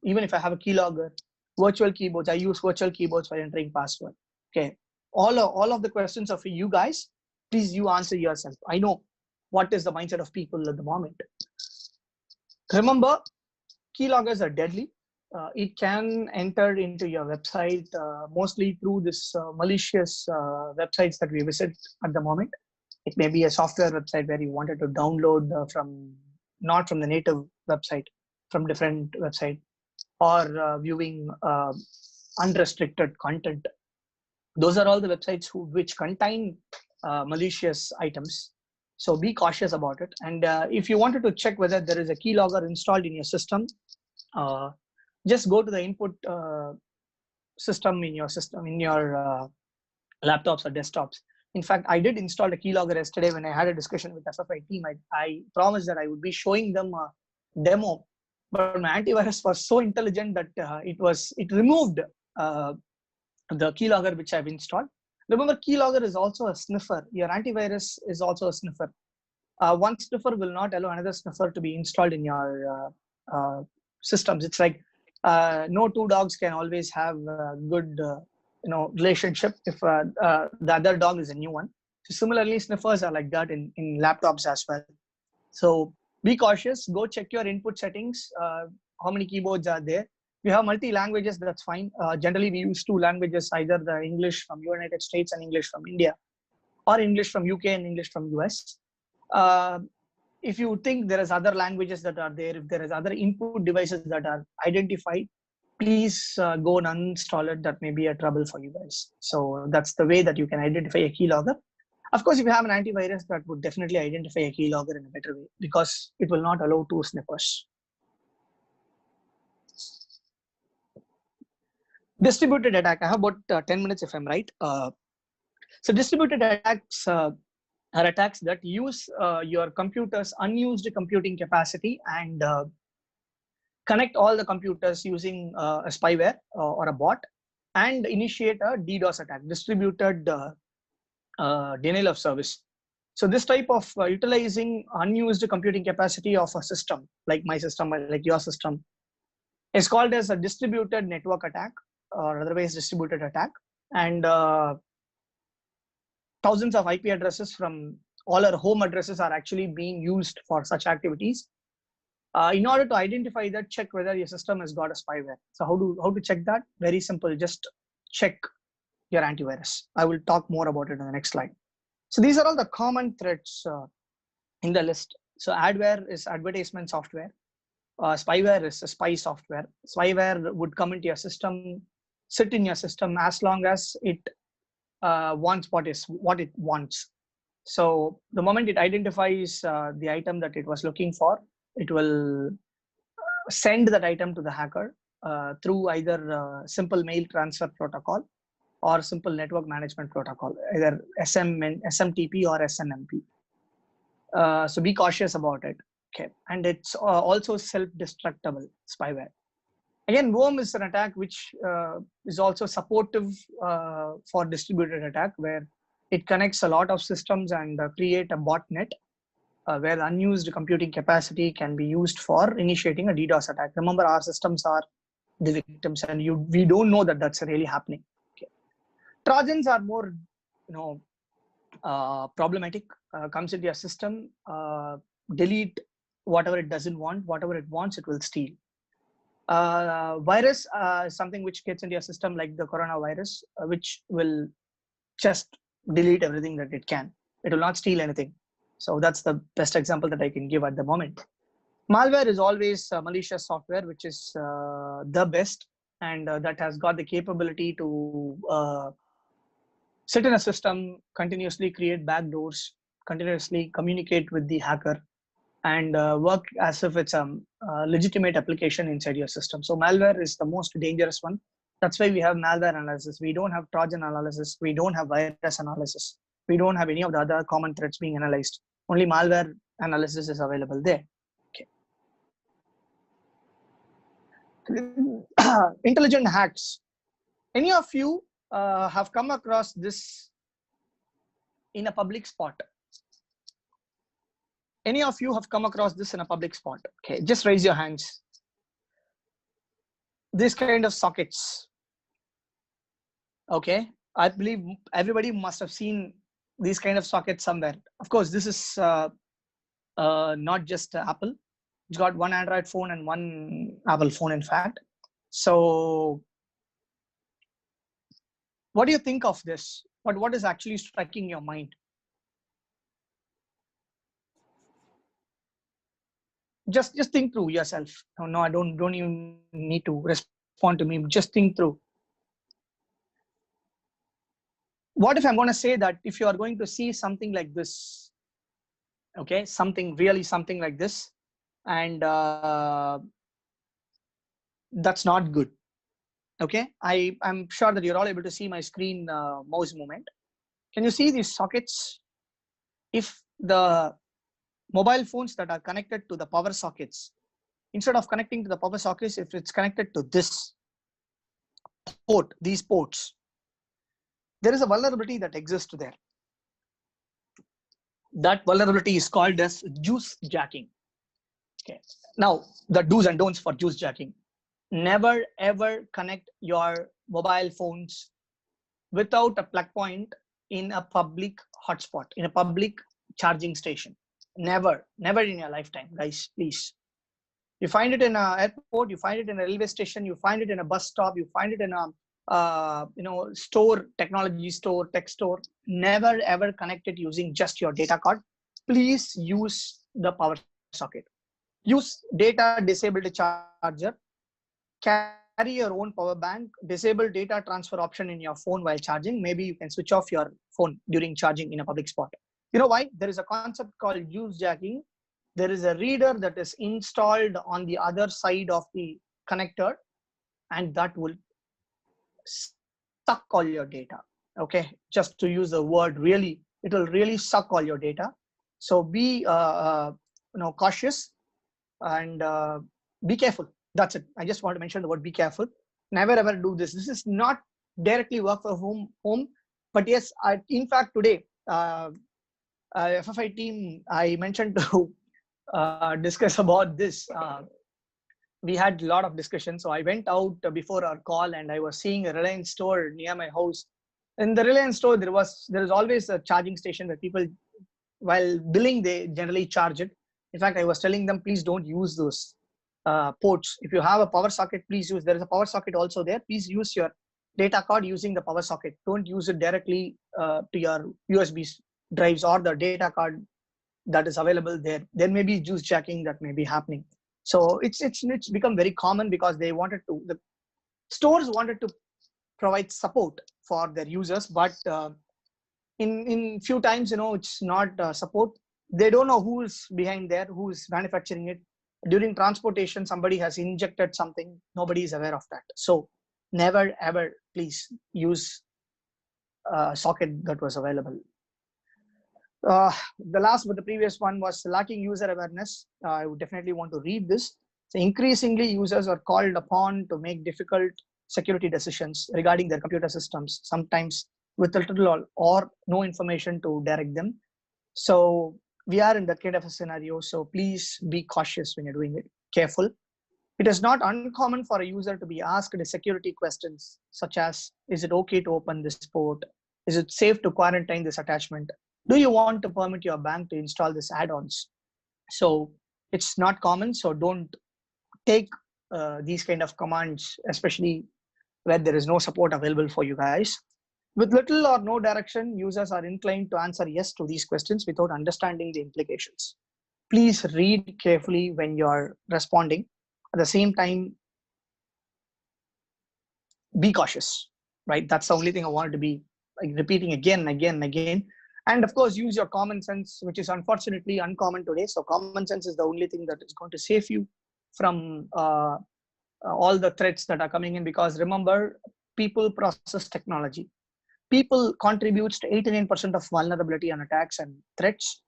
even if I have a keylogger, virtual keyboards, I use virtual keyboards for entering password? Okay, all of the questions are for you guys. Please, you answer yourself. I know what is the mindset of people at the moment. Remember, keyloggers are deadly. It can enter into your website mostly through this malicious websites that we visit at the moment. It may be a software website where you wanted to download not from the native website, from different website, or viewing unrestricted content. Those are all the websites which contain malicious items. So be cautious about it. And if you wanted to check whether there is a keylogger installed in your system, just go to the input system in your laptops or desktops. In fact, I did install a keylogger yesterday when I had a discussion with FFI team. I promised that I would be showing them a demo, but my antivirus was so intelligent that it removed the keylogger which I've installed. Remember, keylogger is also a sniffer. Your antivirus is also a sniffer. One sniffer will not allow another sniffer to be installed in your systems. It's like no two dogs can always have a good relationship if the other dog is a new one. So similarly, sniffers are like that in laptops as well. So be cautious. Go check your input settings. How many keyboards are there? If you have multi-languages, that's fine. Generally, we use two languages, either the English from United States and English from India. or English from UK and English from US. If you think there is other languages that are there, if there is other input devices that are identified, please go and uninstall it. That may be a trouble for you guys. So that's the way that you can identify a keylogger. Of course, if you have an antivirus, that would definitely identify a keylogger in a better way, because it will not allow two sniffers. Distributed attack. I have about 10 minutes if I'm right. So distributed attacks are attacks that use your computer's unused computing capacity and connect all the computers using a spyware or a bot and initiate a DDoS attack, distributed denial of service. So this type of utilizing unused computing capacity of a system, like my system, like your system, is called as a distributed network attack, or otherwise distributed attack. And thousands of IP addresses from all our home addresses are actually being used for such activities. In order to identify that, check whether your system has got a spyware. So how to check that? Very simple. Just check your antivirus. I will talk more about it in the next slide. So these are all the common threats in the list. So adware is advertisement software. Spyware is a spy software. Spyware would come into your system, sit in your system as long as it wants what it wants. So the moment it identifies the item that it was looking for, it will send that item to the hacker through either simple mail transfer protocol or simple network management protocol, either SMTP or SNMP. So be cautious about it. Okay, and it's also self-destructible spyware. Again, worm is an attack which is also supportive for distributed attack, where it connects a lot of systems and create a botnet where unused computing capacity can be used for initiating a DDoS attack. Remember, our systems are the victims, and we don't know that that's really happening. Okay. Trojans are more, problematic. Comes into your system, delete whatever it doesn't want, whatever it wants, it will steal. Virus is something which gets into your system, like the coronavirus, which will just delete everything that it can. It will not steal anything. So that's the best example that I can give at the moment. Malware is always malicious software, which is the best, and that has got the capability to sit in a system, continuously create backdoors, continuously communicate with the hacker, and work as if it's a legitimate application inside your system. So malware is the most dangerous one. That's why we have malware analysis. We don't have Trojan analysis. We don't have virus analysis. We don't have any of the other common threats being analyzed. Only malware analysis is available there. Okay. Intelligent hacks. Any of you have come across this in a public spot? Any of you have come across this in a public spot? Okay, just raise your hands. This kind of sockets. Okay, I believe everybody must have seen these kind of sockets somewhere. Of course, this is not just Apple. It's got one Android phone and one Apple phone, in fact. So what do you think of this? What is actually striking your mind? Just think through yourself. No, I don't even need to respond to me. Just think through. What if I'm going to say that if you are going to see something like this, okay, something like this, and that's not good. Okay, I'm sure that you're all able to see my screen mouse movement. Can you see these sockets? If the mobile phones that are connected to the power sockets, instead of connecting to the power sockets, if it's connected to this port, these ports, there is a vulnerability that exists there. That vulnerability is called as juice jacking. Okay. Now, the do's and don'ts for juice jacking. Never ever connect your mobile phones without a plug point in a public hotspot, in a public charging station. Never in your lifetime, guys, please. You find it in an airport, you find it in a railway station, you find it in a bus stop, you find it in a store, technology store, tech store, never ever connect it using just your data card. Please use the power socket. Use data disabled charger. Carry your own power bank. Disable data transfer option in your phone while charging. Maybe you can switch off your phone during charging in a public spot. You know why? There is a concept called use jacking. There is a reader that is installed on the other side of the connector, and that will suck all your data. Okay, just to use the word, really, it will really suck all your data. So be cautious and be careful. That's it. I just want to mention the word be careful. Never ever do this. This is not directly work from home, but yes, in fact today, FFI team, I mentioned to discuss about this. We had a lot of discussion. So I went out before our call and I was seeing a Reliance store near my house. In the Reliance store, there is always a charging station where people, while billing, they generally charge it. In fact, I was telling them, please don't use those ports. If you have a power socket, please use. There is a power socket also there. Please use your data card using the power socket. Don't use it directly to your USB drives or the data card that is available there. There may be juice jacking that may be happening. So it's become very common because the stores wanted to provide support for their users, but in few times, it's not support. They don't know who's behind there, who's manufacturing it. During transportation, somebody has injected something. Nobody is aware of that. So never ever please use a socket that was available. The last, but the previous one was lacking user awareness. I would definitely want to read this. So increasingly, users are called upon to make difficult security decisions regarding their computer systems, sometimes with little or no information to direct them. So we are in that kind of a scenario. So please be cautious when you're doing it. Careful. It is not uncommon for a user to be asked security questions such as, is it okay to open this port? Is it safe to quarantine this attachment? Do you want to permit your bank to install this add-ons? So it's not common. So don't take these kind of commands, especially where there is no support available for you guys. With little or no direction, users are inclined to answer yes to these questions without understanding the implications. Please read carefully when you're responding. At the same time, be cautious, right? That's the only thing I wanted to be repeating again and again. And of course, use your common sense, which is unfortunately uncommon today. So common sense is the only thing that is going to save you from all the threats that are coming in. Because remember, people process technology. People contributes to 89% of vulnerability and attacks and threats.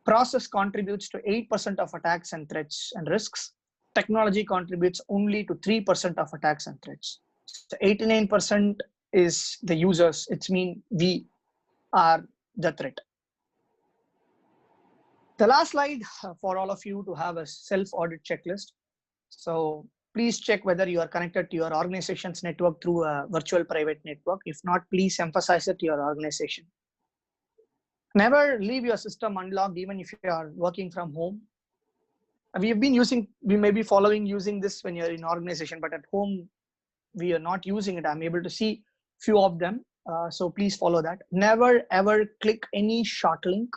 Process contributes to 8% of attacks and threats and risks. Technology contributes only to 3% of attacks and threats. So 89% is the users. It's mean we are the threat. The last slide for all of you to have a self-audit checklist. So please check whether you are connected to your organization's network through a virtual private network. If not, please emphasize it to your organization. Never leave your system unlocked, even if you are working from home. We may be using this when you're in organization, but at home, we are not using it. I'm able to see few of them. So please follow that. Never ever click any short link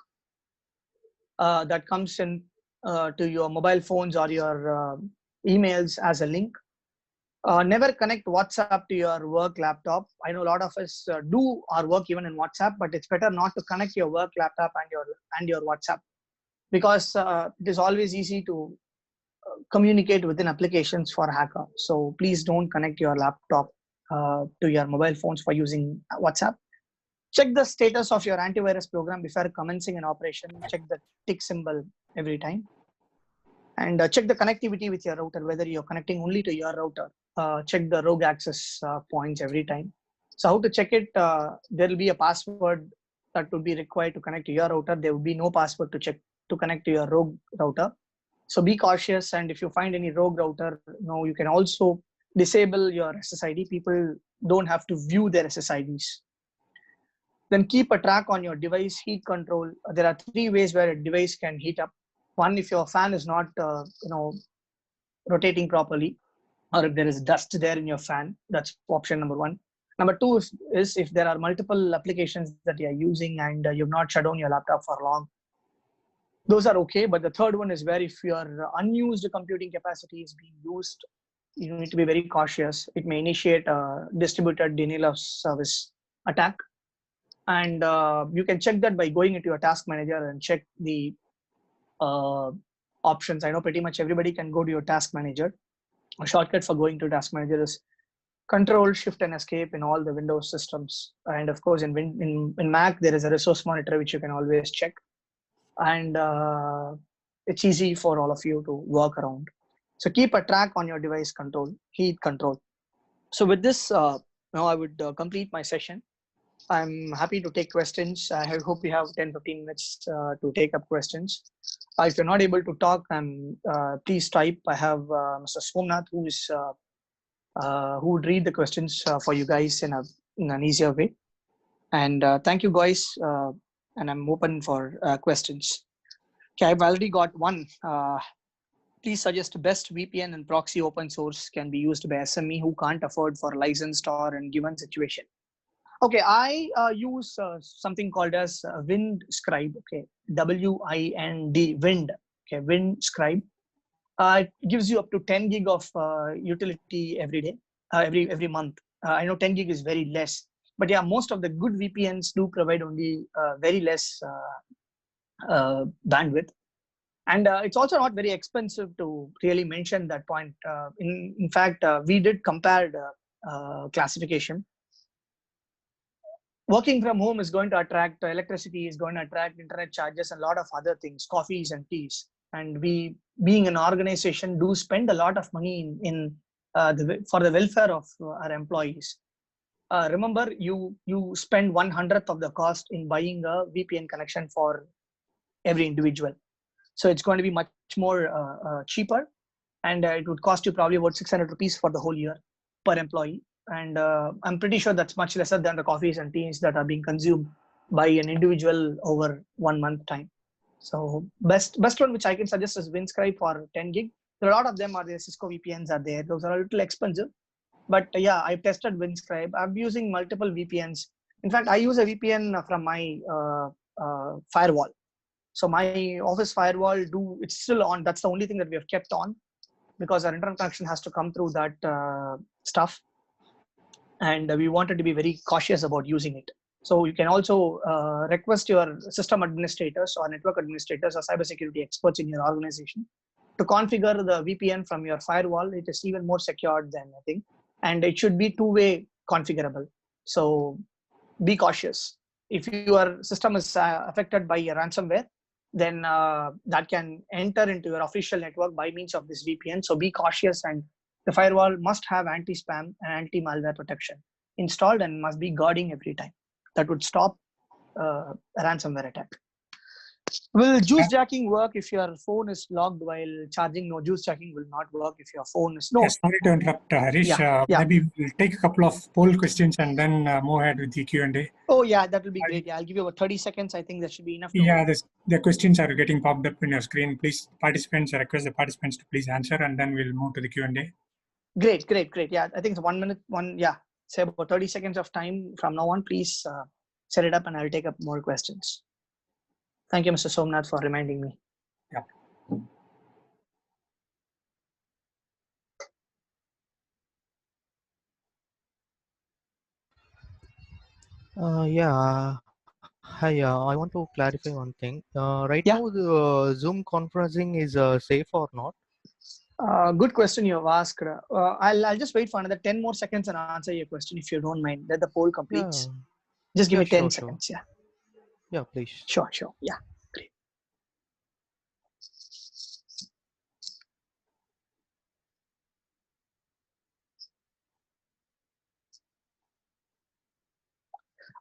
that comes in to your mobile phones or your emails as a link. Never connect WhatsApp to your work laptop. I know a lot of us do our work even in WhatsApp, but it's better not to connect your work laptop and your WhatsApp, because it is always easy to communicate within applications for a hacker. So please don't connect your laptop to your mobile phones for using WhatsApp. Check the status of your antivirus program before commencing an operation. Check the tick symbol every time. And check the connectivity with your router, whether you're connecting only to your router. Check the rogue access points every time. So how to check it? There will be a password that will be required to connect to your router. There will be no password to connect to your rogue router. So be cautious. And if you find any rogue router, you can also disable your SSID. People don't have to view their SSIDs. Then keep a track on your device heat control. There are 3 ways where a device can heat up. One, if your fan is not rotating properly. or if there is dust there in your fan. That's option number one. Number two is if there are multiple applications that you're using and you've not shut down your laptop for long. Those are okay. But the third one is where if your unused computing capacity is being used, you need to be very cautious. It may initiate a distributed denial of service attack. And you can check that by going into your task manager and check the options. I know pretty much everybody can go to your task manager. A shortcut for going to task manager is Control, Shift, and Escape in all the Windows systems. And of course, in Mac, there is a resource monitor which you can always check. And it's easy for all of you to work around. So keep a track on your device control, heat control. So with this, now I would complete my session. I'm happy to take questions. I hope we have 10-15 minutes to take up questions. If you're not able to talk, please type. I have Mr. Somnath who would read the questions for you guys in an easier way. And thank you guys. And I'm open for questions. Okay, I've already got one. Please suggest best VPN and proxy open source can be used by SME who can't afford for licensed or in given situation. Okay, I use something called as WindScribe. Okay, WIND, Wind. Okay, WindScribe. It gives you up to 10 gig of utility every day, every month. I know 10 gig is very less, but yeah, most of the good VPNs do provide only very less bandwidth. And it's also not very expensive to really mention that point. In fact, we did compared classification. Working from home is going to attract electricity, is going to attract internet charges, and a lot of other things, coffees and teas. And we, being an organization, do spend a lot of money for the welfare of our employees. Remember, you spend 1/100th of the cost in buying a VPN connection for every individual. So it's going to be much more cheaper, and it would cost you probably about 600 rupees for the whole year per employee. And I'm pretty sure that's much lesser than the coffees and teas that are being consumed by an individual over 1 month time. So best one which I can suggest is WindScribe for 10 gig. There are a lot of them are there. Cisco VPNs are there. Those are a little expensive, but yeah, I've tested WindScribe. I'm using multiple VPNs. In fact, I use a VPN from my firewall. So my office firewall it's still on. That's the only thing that we have kept on because our internet connection has to come through that stuff. And we wanted to be very cautious about using it. So you can also request your system administrators or network administrators or cybersecurity experts in your organization to configure the VPN from your firewall. It is even more secured than I think, and it should be two-way configurable. So be cautious. If your system is affected by a ransomware, then that can enter into your official network by means of this VPN. So be cautious, and the firewall must have anti-spam and anti-malware protection installed and must be guarding every time. That would stop a ransomware attack. Will juice jacking work if your phone is logged while charging? No, juice jacking will not work if your phone is no. Yes, sorry to interrupt, Harish. Maybe we'll take a couple of poll questions and then move ahead with the Q&A. Oh yeah, that will be great. Yeah, I'll give you about 30 seconds. I think that should be enough. Yeah, the questions are getting popped up in your screen. Please, participants, I request the participants to please answer, and then we'll move to the Q&A. Great. Yeah, I think it's 1 minute. Say about 30 seconds of time from now on. Please set it up, and I'll take up more questions. Thank you, Mr. Somnath, for reminding me. Yeah. Hi, I want to clarify one thing. Right Yeah. now, the Zoom conferencing is safe or not? Good question you have asked. I'll just wait for another 10 more seconds and answer your question if you don't mind. Let the poll completes. Yeah. Just give me 10 sure. seconds. Yeah. Yeah, please. Sure. Yeah. Great.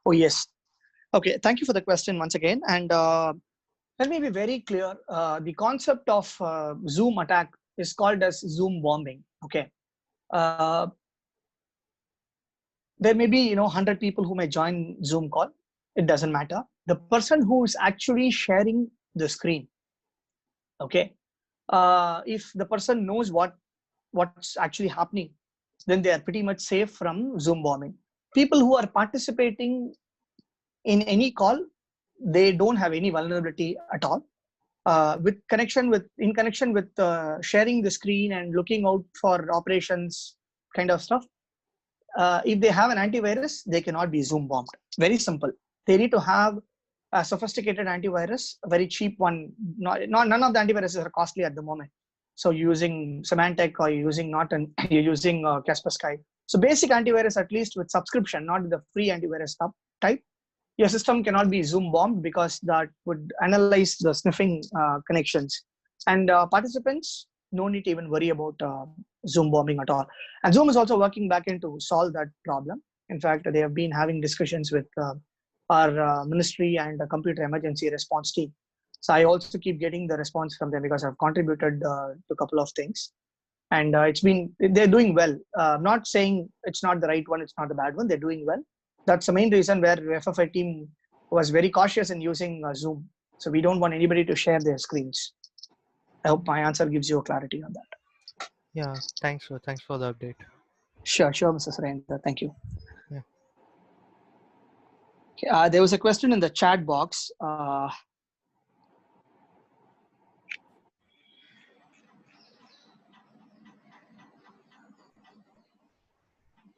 Oh, yes. Okay. Thank you for the question once again. And let me be very clear. The concept of Zoom attack is called as Zoom bombing. Okay. There may be 100 people who may join Zoom call. It doesn't matter. The person who is actually sharing the screen, okay, if the person knows what what's actually happening, then they are pretty much safe from Zoom bombing. People who are participating in any call, they don't have any vulnerability at all. In connection with sharing the screen and looking out for operations kind of stuff, if they have an antivirus, they cannot be Zoom bombed. Very simple. They need to have a sophisticated antivirus, a very cheap one. None of the antiviruses are costly at the moment. So using Symantec or using Norton, you're using Kaspersky. So basic antivirus, at least with subscription, not the free antivirus type. Your system cannot be Zoom bombed because that would analyze the sniffing connections. And participants, no need to even worry about Zoom bombing at all. And Zoom is also working back in to solve that problem. In fact, they have been having discussions with our ministry and the computer emergency response team. So I also keep getting the response from them because I've contributed to a couple of things. And they're doing well. I'm not saying it's not the right one, it's not the bad one, they're doing well. That's the main reason where FFI team was very cautious in using Zoom. So we don't want anybody to share their screens. I hope my answer gives you a clarity on that. Yeah, thanks for the update. Sure, Mr. Surendra. Thank you. Yeah. Okay, there was a question in the chat box.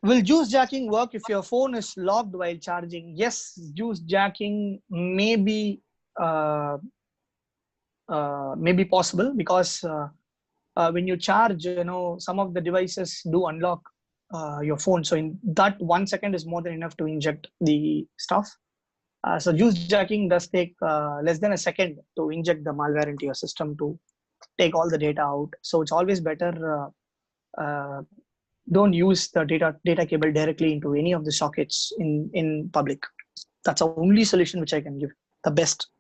Will juice jacking work if your phone is locked while charging? Yes, juice jacking may be possible because when you charge, some of the devices do unlock your phone. So in that 1 second is more than enough to inject the stuff. So juice jacking does take less than a second to inject the malware into your system to take all the data out. So it's always better don't use the data cable directly into any of the sockets in public. That's the only solution which I can give. The best.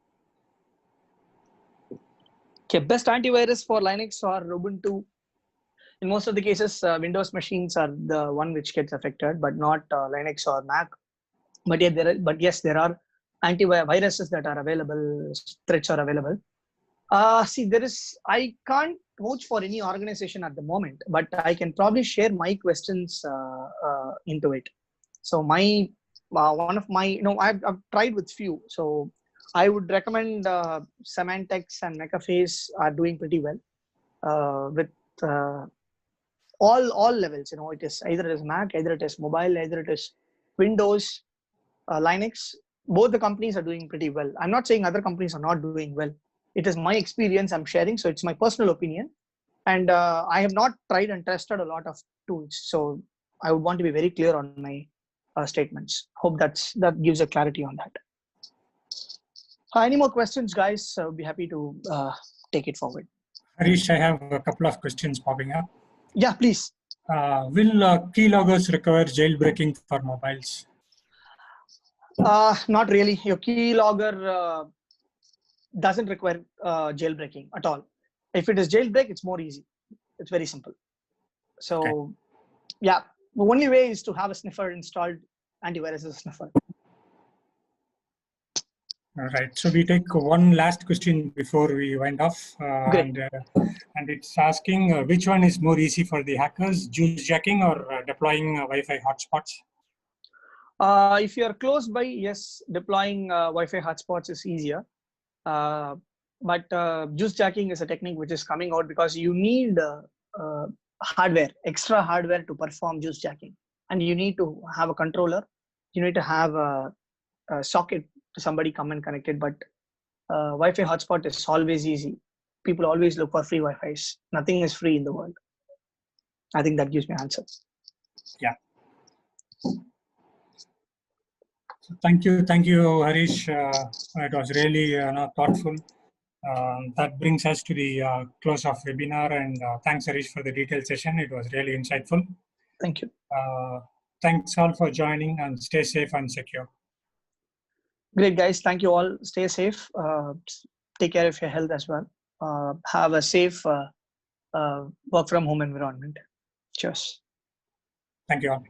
Okay, best antivirus for Linux or Ubuntu. In most of the cases, Windows machines are the one which gets affected, but not Linux or Mac. But yes, there are antiviruses that are available. Threats are available. I can't vouch for any organization at the moment, but I can probably share my questions into it. So one of my, I've tried with few. So I would recommend Symantec and McAfee's are doing pretty well with all levels. It is either it is Mac, either it is mobile, either it is Windows, Linux. Both the companies are doing pretty well. I'm not saying other companies are not doing well. It is my experience I'm sharing, so it's my personal opinion. And I have not tried and tested a lot of tools, so I would want to be very clear on my statements. Hope that gives a clarity on that. Any more questions, guys? I would be happy to take it forward. Harish, I have a couple of questions popping up. Yeah, please. Will Keyloggers require jailbreaking for mobiles? Not really. Your keylogger doesn't require jailbreaking at all. If it is jailbreak, it's more easy. It's very simple. So, okay. Yeah, the only way is to have a sniffer installed. Antivirus is a sniffer. All right. So we take one last question before we wind off, and it's asking which one is more easy for the hackers: juice jacking or deploying Wi-Fi hotspots? If you are close by, yes, deploying Wi-Fi hotspots is easier. But juice jacking is a technique which is coming out because you need extra hardware to perform juice jacking, and you need to have a controller. You need to have a socket to somebody come and connect it. But Wi-Fi hotspot is always easy. People always look for free Wi-Fi's. Nothing is free in the world. I think that gives me an answer. Yeah. So thank you, Harish. It was really thoughtful. That brings us to the close of webinar, and thanks, Harish, for the detailed session. It was really insightful. Thank you. Thanks all for joining, and stay safe and secure. Great, guys. Thank you all. Stay safe. Take care of your health as well. Have a safe work from home environment. Cheers. Thank you all.